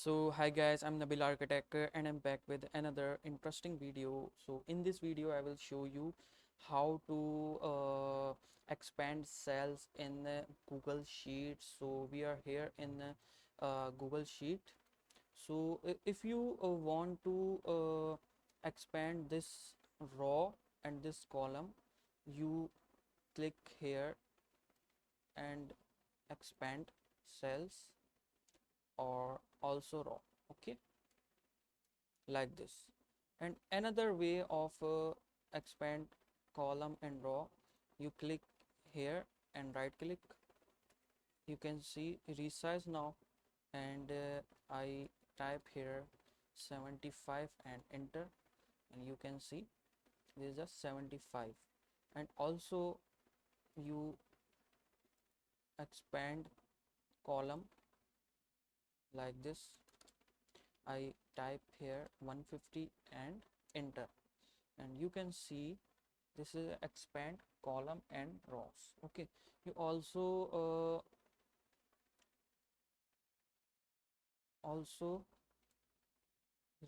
So hi guys, I'm Nabeel Architect and I'm back with another interesting video. So in this video I will show you how to expand cells in Google Sheets. So we are here in Google Sheet. So if you want to expand this row and this column, you click here and expand cells or also row. Okay, like this. And another way of expand column and row, you click here and right click, you can see resize now, and I type here 75 and enter, and you can see this is just 75. And also you expand column like this, I type here 150 and enter, and you can see this is expand column and rows. Okay, you also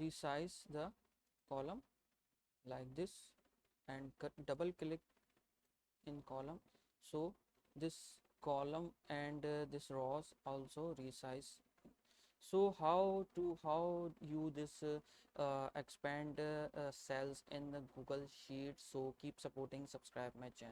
resize the column like this and double click in column, so this column and this rows also resize. So how you this expand cells in the Google Sheet. So keep supporting, subscribe my channel.